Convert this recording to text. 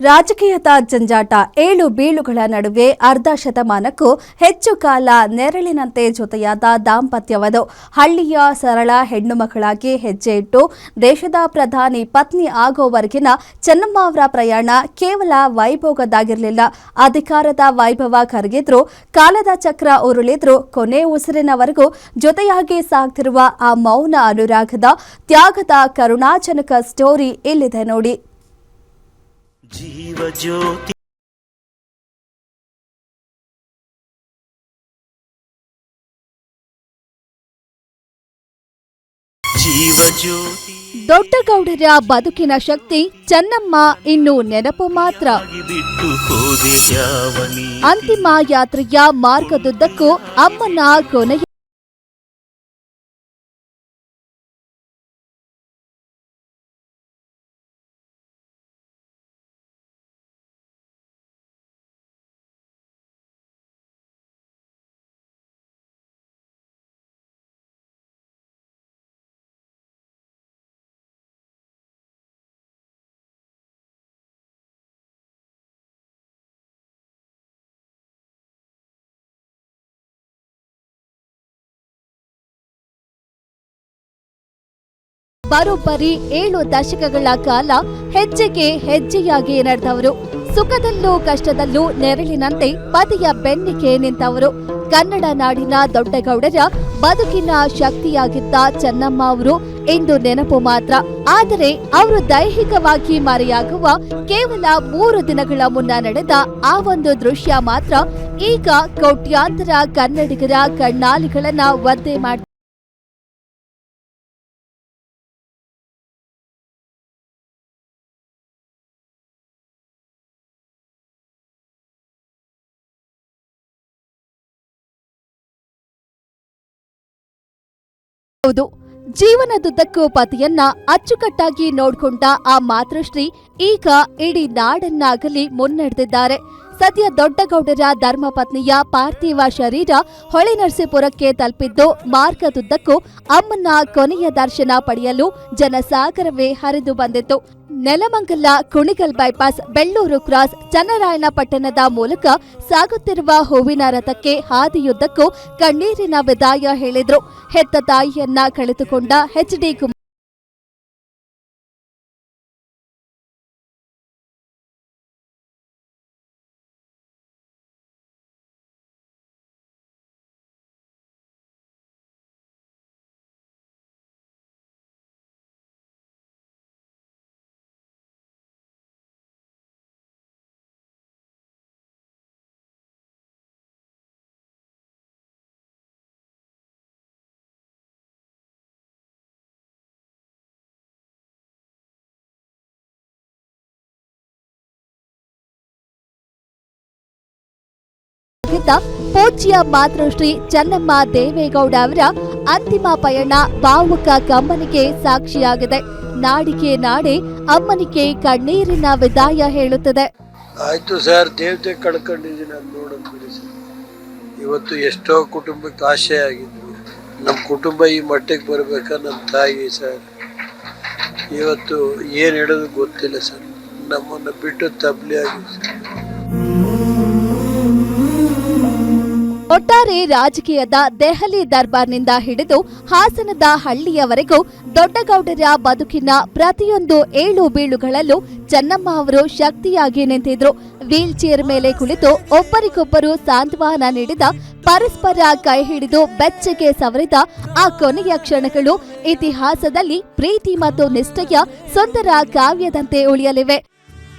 ರಾಜಕೀಯದ ಜಂಜಾಟ ಏಳು ಬೀಳುಗಳ ನಡುವೆ ಅರ್ಧ ಶತಮಾನಕ್ಕೂ ಹೆಚ್ಚು ಕಾಲ ನೆರಳಿನಂತೆ ಜೊತೆಯಾದ ದಾಂಪತ್ಯವದು ಹಳ್ಳಿಯ ಸರಳ ಹೆಣ್ಣುಮಕ್ಕಳಾಗಿ ಹೆಜ್ಜೆ ಇಟ್ಟು ದೇಶದ ಪ್ರಧಾನಿ ಪತ್ನಿ ಆಗೋವರೆಗಿನ ಚೆನ್ನಮ್ಮ ಅವರ ಪ್ರಯಾಣ ಕೇವಲ ವೈಭೋಗದಾಗಿರಲಿಲ್ಲ. ಅಧಿಕಾರದ ವೈಭವ ಕರಗಿದ್ರು, ಕಾಲದ ಚಕ್ರ ಉರುಳಿದ್ರು, ಕೊನೆ ಉಸಿರಿನವರೆಗೂ ಜೊತೆಯಾಗಿ ಸಾಗ್ತಿರುವ ಆ ಮೌನ ಅನುರಾಗದ ತ್ಯಾಗದ ಕರುಣಾಜನಕ ಸ್ಟೋರಿ ಇಲ್ಲಿದೆ ನೋಡಿ. ಜೀವಜ್ಯೋತಿ ದೊಡ್ಡಗೌಡರ ಬದುಕಿನ ಶಕ್ತಿ ಚೆನ್ನಮ್ಮ ಇನ್ನು ನೆನಪು ಮಾತ್ರ. ಅಂತಿಮ ಯಾತ್ರೆಯ ಮಾರ್ಗದುದ್ದಕ್ಕೂ ಅಮ್ಮನ ಕೊನೆಯ ಬರೋಬ್ಬರಿ 7 ದಶಕಗಳ ಕಾಲ ಹೆಜ್ಜೆಗೆ ಹೆಜ್ಜೆಯಾಗಿ ನಡೆದವರು. ಸುಖದಲ್ಲೂ ಕಷ್ಟದಲ್ಲೂ ನೆರಳಿನಂತೆ ಪತಿಯ ಬೆನ್ನಿಗೆ ನಿಂತವರು. ಕನ್ನಡ ನಾಡಿನ ದೊಡ್ಡಗೌಡರ ಬದುಕಿನ ಶಕ್ತಿಯಾಗಿದ್ದ ಚೆನ್ನಮ್ಮ ಅವರು ಇಂದು ನೆನಪು ಮಾತ್ರ. ಆದರೆ ಅವರು ದೈಹಿಕವಾಗಿ ಮರೆಯಾಗುವ ಕೇವಲ 3 ದಿನಗಳ ಮುನ್ನ ನಡೆದ ಆ ಒಂದು ದೃಶ್ಯ ಮಾತ್ರ ಈಗ ಕೋಟ್ಯಾಂತರ ಕನ್ನಡಿಗರ ಕಣ್ಣಾಲಿಗಳನ್ನ ಒದ್ದೆ ಮಾಡಿದೆ. ಹೌದು, ಜೀವನದುದ್ದಕ್ಕೂ ಪತಿಯನ್ನ ಅಚ್ಚುಕಟ್ಟಾಗಿ ನೋಡ್ಕೊಂಡ ಆ ಮಾತೃಶ್ರೀ ಈಗ ಇಡೀ ನಾಡನ್ನಾಗಲಿ ಮುನ್ನಡೆದಿದ್ದಾರೆ. ಸದ್ಯ ದೊಡ್ಡಗೌಡರ ಧರ್ಮಪತ್ನಿಯ ಪಾರ್ಥಿವ ಶರೀರ ಹೊಳೆನರಸೀಪುರಕ್ಕೆ ತಲುಪಿದ್ದು, ಮಾರ್ಗದುದ್ದಕ್ಕೂ ಅಮ್ಮನ ಕೊನೆಯ ದರ್ಶನ ಪಡೆಯಲು ಜನಸಾಗರವೇ ಹರಿದು ಬಂದಿತ್ತು. ನೆಲಮಂಗಲ ಕುಣಿಗಲ್ ಬೈಪಾಸ್, ಬೆಳ್ಳೂರು ಕ್ರಾಸ್, ಚನ್ನರಾಯಣಪಟ್ಟಣದ ಮೂಲಕ ಸಾಗುತ್ತಿರುವ ಹೂವಿನ ರಥಕ್ಕೆ ಹಾದಿಯುದ್ದಕ್ಕೂ ಕಣ್ಣೀರಿನ ವಿದಾಯ ಹೇಳಿದ್ರು. ಹೆತ್ತ ತಾಯಿಯನ್ನ ಕಳೆದುಕೊಂಡ ಎಚ್.ಡಿ. ಪೂಜ್ಯ ಮಾತೃಶ್ರೀ ಚೆನ್ನಮ್ಮ ದೇವೇಗೌಡ ಅವರ ಅಂತಿಮ ಪಯಣ ಭಾವುಕ ಕಂಬನಿಗೆ ಸಾಕ್ಷಿಯಾಗಿದೆ. ನಾಡಿಗೆ ನಾಡೆ ಅಮ್ಮನಿಗೆ ಕಣ್ಣೀರಿನ ವಿದಾಯ ಹೇಳುತ್ತದೆ. ಆಯ್ತು ಸರ್, ದೇವತೆ ಕಳ್ಕೊಂಡಿದ್ದೀನಿ ಅದು ನೋಡೋದು ಸರ್. ಇವತ್ತು ಎಷ್ಟೋ ಕುಟುಂಬಕ್ಕೆ ಆಶೆ ಆಗಿದ್ವು. ನಮ್ಮ ಕುಟುಂಬ ಈ ಮಟ್ಟಿಗೆ ಬರ್ಬೇಕಾ ನಮ್ಮ ತಾಯಿ ಸರ್. ಇವತ್ತು ಏನು ಹೇಳೋದು ಗೊತ್ತಿಲ್ಲ ಸರ್. ನಮ್ಮನ್ನು ಬಿಟ್ಟು ತಬ್ಲಿ ಆಗಿದೆ ಸರ್. ಒಟ್ಟಾರೆ ರಾಜಕೀಯದ ದೆಹಲಿ ದರ್ಬಾರ್ನಿಂದ ಹಿಡಿದು ಹಾಸನದ ಹಳ್ಳಿಯವರೆಗೂ ದೊಡ್ಡಗೌಡರ ಬದುಕಿನ ಪ್ರತಿಯೊಂದು 7 ಬೀಳುಗಳಲ್ಲೂ ಚೆನ್ನಮ್ಮ ಅವರು ಶಕ್ತಿಯಾಗಿ ನಿಂತಿದ್ರು. ವೀಲ್ ಚೇರ್ ಮೇಲೆ ಕುಳಿತು ಒಬ್ಬರಿಗೊಬ್ಬರು ಸಾಂತ್ವನ ನೀಡಿದ, ಪರಸ್ಪರ ಕೈ ಹಿಡಿದು ಬೆಚ್ಚಗೆ ಸವರಿದ ಆ ಕೊನೆಯ ಕ್ಷಣಗಳು ಇತಿಹಾಸದಲ್ಲಿ ಪ್ರೀತಿ ಮತ್ತು ನಿಷ್ಠೆಯ ಸುಂದರ ಕಾವ್ಯದಂತೆ ಉಳಿಯಲಿವೆ.